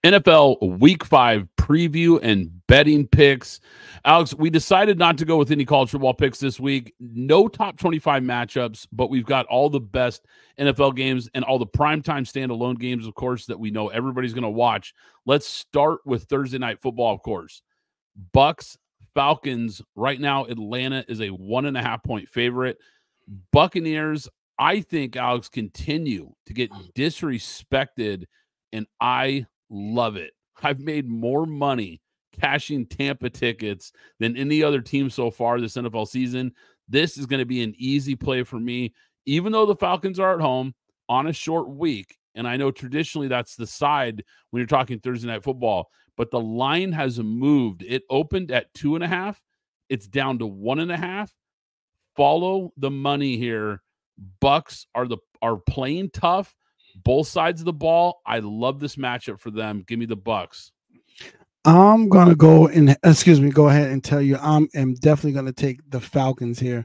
NFL Week 5 preview and betting picks. Alex, we decided not to go with any college football picks this week. No top 25 matchups, but we've got all the best NFL games and all the primetime standalone games, of course, that we know everybody's going to watch. Let's start with Thursday Night Football, of course. Bucks, Falcons. Right now, Atlanta is a 1.5-point favorite. Buccaneers, I think, Alex, continue to get disrespected, and I love it. I've made more money cashing Tampa tickets than any other team so far this NFL season. This is going to be an easy play for me, even though the Falcons are at home on a short week. And I know traditionally that's the side when you're talking Thursday Night Football, but the line has moved. It opened at 2.5. It's down to 1.5. Follow the money here. Bucks are playing tough. Both sides of the ball. I love this matchup for them. Give me the Bucks. I'm gonna go ahead and tell you am definitely gonna take the Falcons here.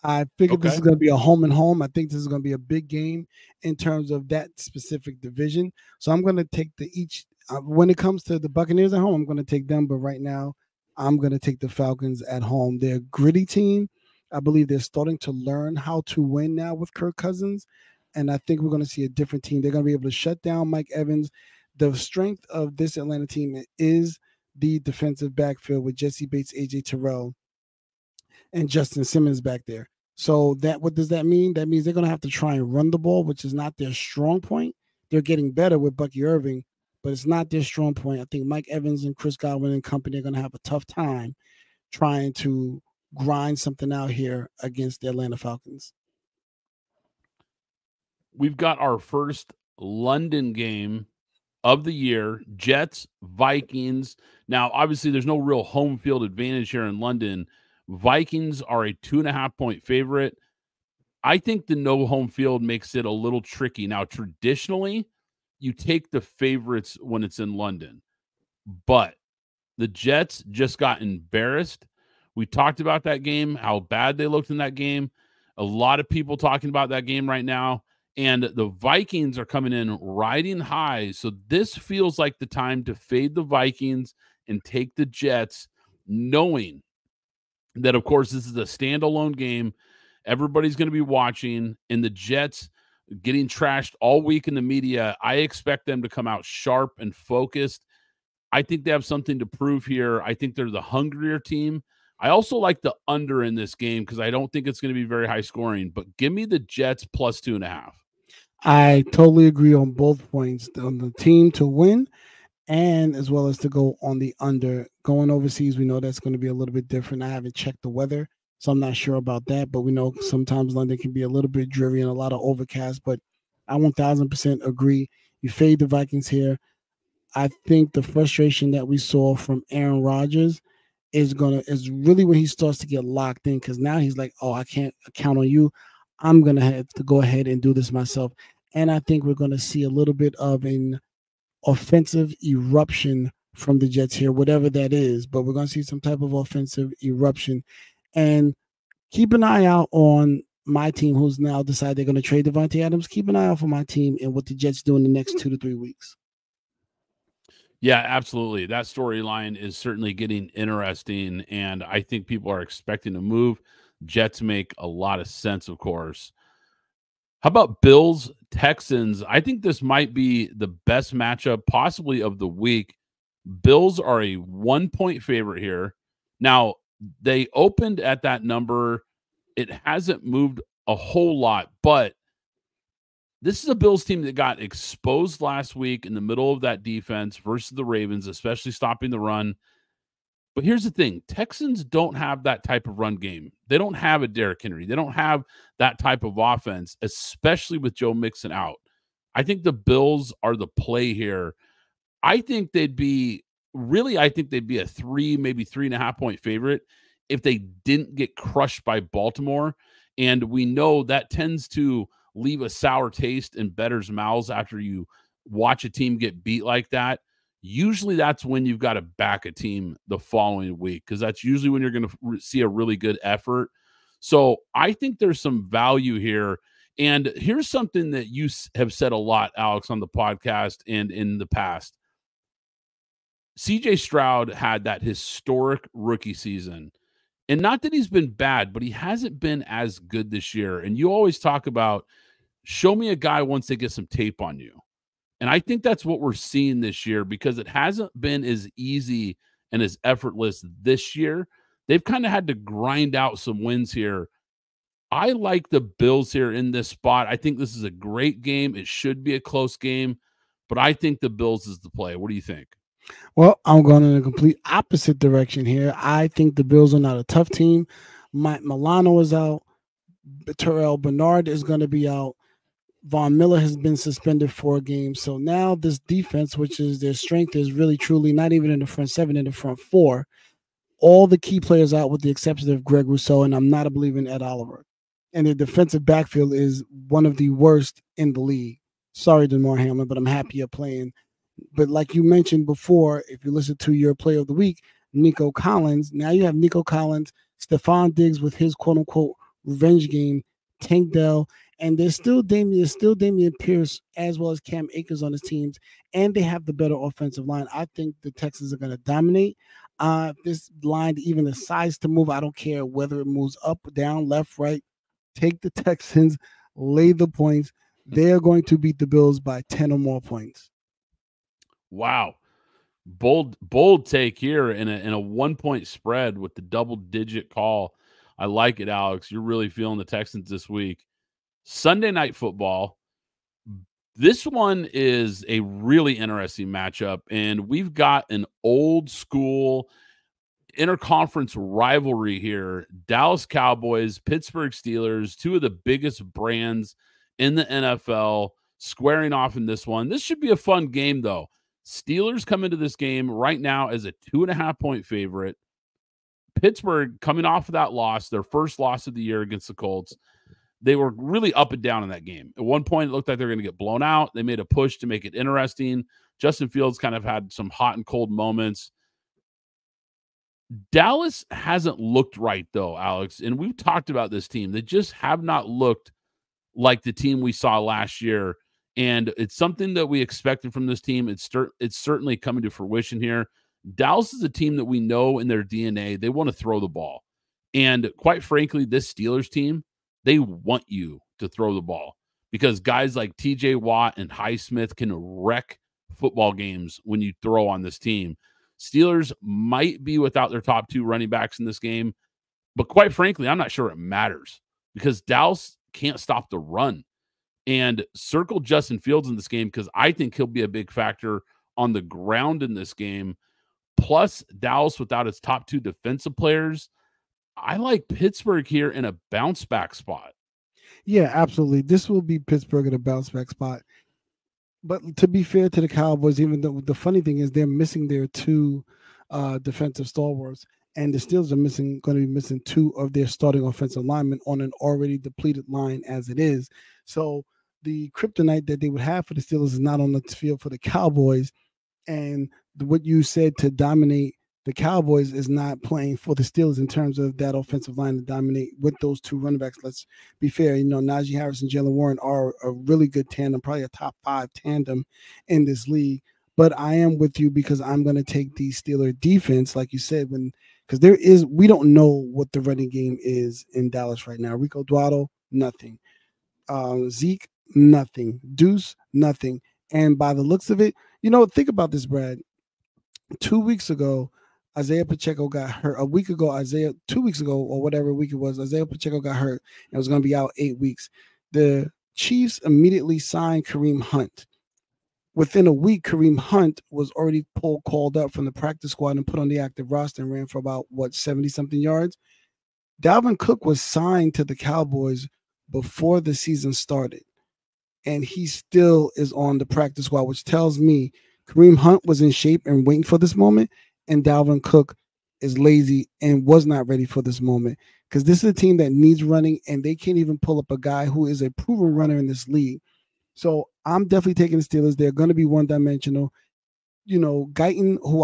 I figured this is gonna be a home and home. I think this is gonna be a big game in terms of that specific division. So I'm gonna take when it comes to the Buccaneers at home, I'm gonna take them. But right now, I'm gonna take the Falcons at home. They're a gritty team. I believe they're starting to learn how to win now with Kirk Cousins. And I think we're going to see a different team. They're going to be able to shut down Mike Evans. The strength of this Atlanta team is the defensive backfield with Jesse Bates, AJ Terrell, and Justin Simmons back there. So what does that mean? That means they're going to have to try and run the ball, which is not their strong point. They're getting better with Bucky Irving, but it's not their strong point. I think Mike Evans and Chris Godwin and company are going to have a tough time trying to grind something out here against the Atlanta Falcons. We've got our first London game of the year, Jets, Vikings. Now, obviously, there's no real home field advantage here in London. Vikings are a 2.5-point favorite. I think the no home field makes it a little tricky. Now, traditionally, you take the favorites when it's in London, but the Jets just got embarrassed. We talked about that game, how bad they looked in that game. A lot of people talking about that game right now. And the Vikings are coming in riding high. So this feels like the time to fade the Vikings and take the Jets, knowing that, of course, this is a standalone game. Everybody's going to be watching, and the Jets getting trashed all week in the media. I expect them to come out sharp and focused. I think they have something to prove here. I think they're the hungrier team. I also like the under in this game because I don't think it's going to be very high scoring, but give me the Jets plus 2.5. I totally agree on both points, on the team to win and as well as to go on the under. Going overseas, we know that's going to be a little bit different. I haven't checked the weather, so I'm not sure about that, but we know sometimes London can be a little bit dreary and a lot of overcast, but I 1000% agree. You fade the Vikings here. I think the frustration that we saw from Aaron Rodgers is really when he starts to get locked in, because now he's like, oh, I can't count on you. I'm going to have to go ahead and do this myself. And I think we're going to see a little bit of an offensive eruption from the Jets here, whatever that is. But we're going to see some type of offensive eruption. And keep an eye out on my team, who's now decided they're going to trade Devontae Adams. Keep an eye out for my team and what the Jets do in the next 2 to 3 weeks. Yeah, absolutely. That storyline is certainly getting interesting, and I think people are expecting a move. Jets make a lot of sense, of course. How about Bills, Texans? I think this might be the best matchup possibly of the week. Bills are a 1-point favorite here. Now, they opened at that number. It hasn't moved a whole lot, but this is a Bills team that got exposed last week in the middle of that defense versus the Ravens, especially stopping the run. But here's the thing. Texans don't have that type of run game. They don't have a Derrick Henry. They don't have that type of offense, especially with Joe Mixon out. I think the Bills are the play here. I think they'd be a 3, maybe 3.5-point favorite if they didn't get crushed by Baltimore. And we know that tends to leave a sour taste in bettors' mouths after you watch a team get beat like that. Usually that's when you've got to back a team the following week, because that's usually when you're going to see a really good effort. So I think there's some value here. And here's something that you have said a lot, Alex, on the podcast and in the past. CJ Stroud had that historic rookie season. And not that he's been bad, but he hasn't been as good this year. And you always talk about show me a guy once they get some tape on you. And I think that's what we're seeing this year because it hasn't been as easy and as effortless this year. They've kind of had to grind out some wins here. I like the Bills here in this spot. I think this is a great game. It should be a close game, but I think the Bills is the play. What do you think? Well, I'm going in a complete opposite direction here. I think the Bills are not a tough team. Mike Milano is out. Terrell Bernard is going to be out. Von Miller has been suspended for a game. So now this defense, which is their strength, is really truly not even in the front seven, in the front four. All the key players out with the exception of Greg Rousseau, and I'm not a believer in Ed Oliver. And the defensive backfield is one of the worst in the league. Sorry, DeMar Hamlin, but I'm happy you're playing. But like you mentioned before, if you listen to your player of the week, Nico Collins, now you have Nico Collins, Stephon Diggs with his quote-unquote revenge game, Tank Dell, and there's still Damian Pierce as well as Cam Akers on his teams, and they have the better offensive line. I think the Texans are going to dominate. This line even decides to move, I don't care whether it moves up, down, left, right. Take the Texans, lay the points. They're going to beat the Bills by 10 or more points. Wow. Bold take here in a 1-point spread with the double-digit call. I like it, Alex. You're really feeling the Texans this week. Sunday Night Football. This one is a really interesting matchup, and we've got an old school interconference rivalry here. Dallas Cowboys, Pittsburgh Steelers, two of the biggest brands in the NFL squaring off in this one. This should be a fun game, though. Steelers come into this game right now as a 2.5-point favorite. Pittsburgh coming off of that loss, their first loss of the year against the Colts. They were really up and down in that game. At one point, it looked like they were going to get blown out. They made a push to make it interesting. Justin Fields kind of had some hot and cold moments. Dallas hasn't looked right, though, Alex. And we've talked about this team. They just have not looked like the team we saw last year. And it's something that we expected from this team. It's certainly coming to fruition here. Dallas is a team that we know in their DNA. They want to throw the ball. And quite frankly, this Steelers team, they want you to throw the ball because guys like TJ Watt and Highsmith can wreck football games when you throw on this team. Steelers might be without their top two running backs in this game, but quite frankly, I'm not sure it matters because Dallas can't stop the run. And circle Justin Fields in this game because I think he'll be a big factor on the ground in this game. Plus, Dallas without its top two defensive players, I like Pittsburgh here in a bounce back spot. Yeah, absolutely. This will be Pittsburgh in a bounce back spot. But to be fair to the Cowboys, even though the funny thing is they're missing their two defensive stalwarts, and the Steelers are going to be missing two of their starting offensive linemen on an already depleted line as it is. So the kryptonite that they would have for the Steelers is not on the field for the Cowboys. And what you said to dominate the Cowboys is not playing for the Steelers in terms of that offensive line to dominate with those two running backs. Let's be fair. You know, Najee Harris and Jalen Warren are a really good tandem, probably a top 5 tandem in this league. But I am with you because I'm going to take the Steeler defense, like you said, because we don't know what the running game is in Dallas right now. Rico Dowdle, nothing. Zeke, nothing. Deuce, nothing. And by the looks of it, you know, think about this, Brad. 2 weeks ago, Isaiah Pacheco got hurt. 2 weeks ago, or whatever week it was, Isaiah Pacheco got hurt and was going to be out 8 weeks. The Chiefs immediately signed Kareem Hunt. Within a week, Kareem Hunt was already called up from the practice squad and put on the active roster and ran for about, 70-something yards. Dalvin Cook was signed to the Cowboys before the season started, and he still is on the practice squad, which tells me Kareem Hunt was in shape and waiting for this moment, and Dalvin Cook is lazy and was not ready for this moment because this is a team that needs running, and they can't even pull up a guy who is a proven runner in this league. So I'm definitely taking the Steelers. They're going to be one-dimensional. You know, Tyler Guyton, who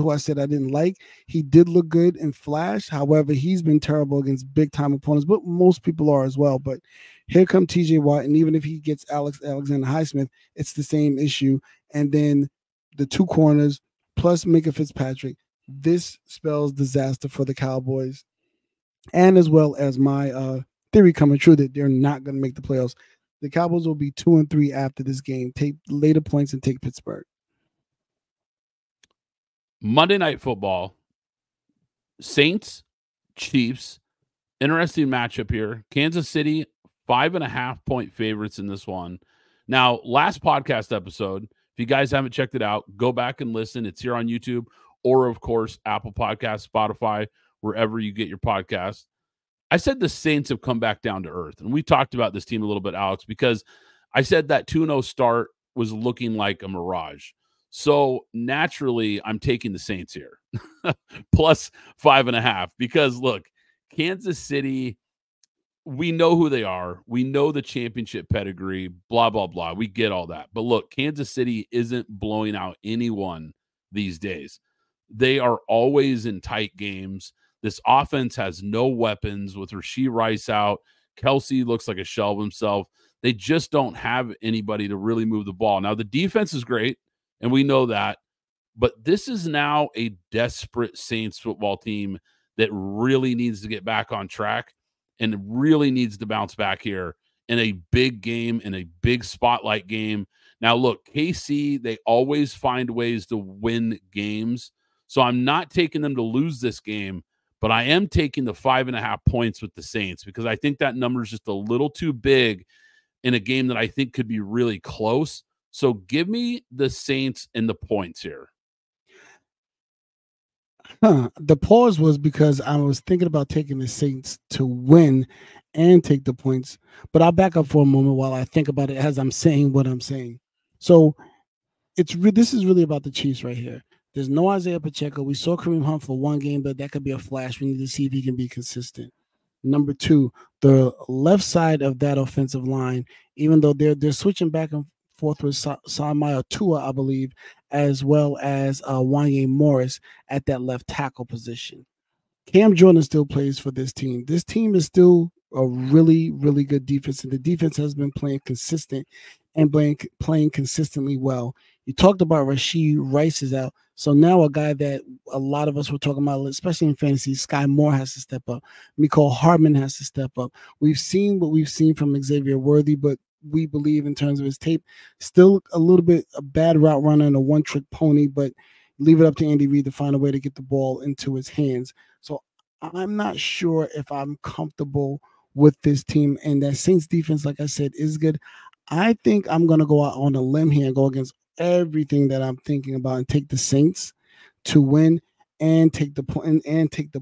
I said I didn't like, he did look good in Flash. However, he's been terrible against big-time opponents, but most people are as well. But here come TJ Watt, and even if he gets Alexander Highsmith, it's the same issue. And then the two corners, plus Minka Fitzpatrick. This spells disaster for the Cowboys, and as well as my theory coming true that they're not going to make the playoffs. The Cowboys will be 2-3 after this game. Take later points and take Pittsburgh. Monday Night Football, Saints, Chiefs. Interesting matchup here. Kansas City, 5.5-point favorites in this one. Now, last podcast episode, if you guys haven't checked it out, go back and listen. It's here on YouTube or, of course, Apple Podcasts, Spotify, wherever you get your podcast. I said the Saints have come back down to earth. And we talked about this team a little bit, Alex, because I said that 2-0 start was looking like a mirage. So naturally, I'm taking the Saints here, plus 5.5, because look, Kansas City, we know who they are. We know the championship pedigree, blah, blah, blah. We get all that. But look, Kansas City isn't blowing out anyone these days. They are always in tight games. This offense has no weapons with Rashee Rice out. Kelsey looks like a shell of himself. They just don't have anybody to really move the ball. Now, the defense is great, and we know that. But this is now a desperate Saints football team that really needs to get back on track and really needs to bounce back here in a big game, in a big spotlight game. Now, look, KC, they always find ways to win games. So I'm not taking them to lose this game, but I am taking the 5.5 points with the Saints because I think that number is just a little too big in a game that I think could be really close. So give me the Saints and the points here. The pause was because I was thinking about taking the Saints to win and take the points. But I'll back up for a moment while I think about it as I'm saying what I'm saying. So this is really about the Chiefs right here. There's no Isaiah Pacheco. We saw Kareem Hunt for one game, but that could be a flash. We need to see if he can be consistent. Number two, the left side of that offensive line, even though they're switching back and forth with Samaya Tua, I believe, as well as Wanye Morris at that left tackle position. Cam Jordan still plays for this team. This team is still a really, really good defense, and the defense has been playing consistent and playing consistently well. You talked about Rashee Rice is out. So now a guy that a lot of us were talking about, especially in fantasy, Sky Moore has to step up. Mecole Hardman has to step up. We've seen what we've seen from Xavier Worthy, but we believe in terms of his tape, still a little bit a bad route runner and a one-trick pony, but leave it up to Andy Reid to find a way to get the ball into his hands. So I'm not sure if I'm comfortable with this team. And that Saints defense, like I said, is good. I think I'm going to go out on a limb here and go against everything that I'm thinking about and take the Saints to win and take the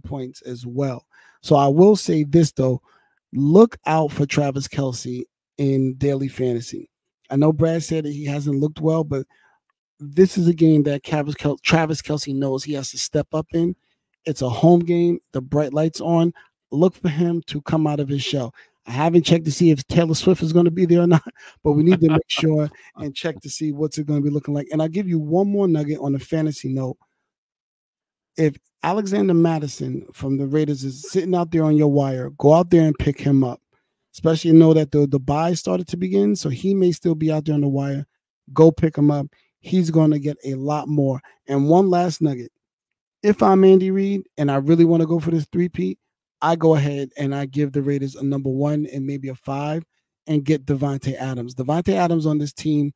points as well. So I will say this though, look out for Travis Kelce in daily fantasy. I know Brad said that he hasn't looked well, but this is a game that Travis Kelce knows he has to step up in. It's a home game. The bright lights on. Look for him to come out of his shell. I haven't checked to see if Taylor Swift is going to be there or not, but we need to make sure and check to see what's it going to be looking like. And I'll give you one more nugget on a fantasy note. If Alexander Madison from the Raiders is sitting out there on your wire, go out there and pick him up. Especially know that the bye started to begin, so he may still be out there on the wire. Go pick him up. He's going to get a lot more. And one last nugget. If I'm Andy Reid and I really want to go for this three-peat, I go ahead and I give the Raiders a number 1 and maybe a 5 and get Davante Adams. Davante Adams on this team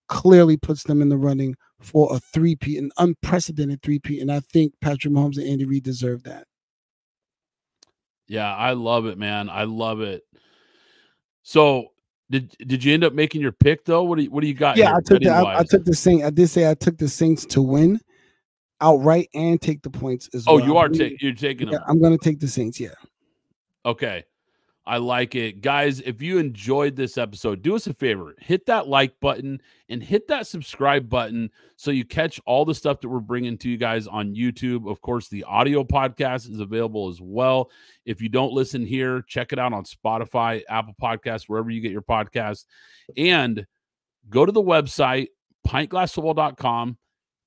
clearly puts them in the running for a three-peat, an unprecedented three-peat, and I think Patrick Mahomes and Andy Reid deserve that. Yeah, I love it, man. I love it. So did you end up making your pick though? What do you got? Yeah, here, I took the Saints. I did say I took the Saints to win outright and take the points as well. Oh, you're taking them. I'm going to take the Saints. Yeah. Okay. I like it. Guys, if you enjoyed this episode, do us a favor. Hit that like button and hit that subscribe button so you catch all the stuff that we're bringing to you guys on YouTube. Of course, the audio podcast is available as well. If you don't listen here, check it out on Spotify, Apple Podcasts, wherever you get your podcasts. And go to the website, pintglassfootball.com,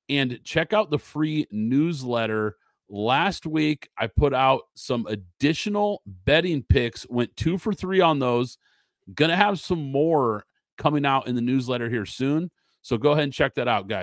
and check out the free newsletter. Last week, I put out some additional betting picks, went 2 for 3 on those. Going to have some more coming out in the newsletter here soon. So go ahead and check that out, guys.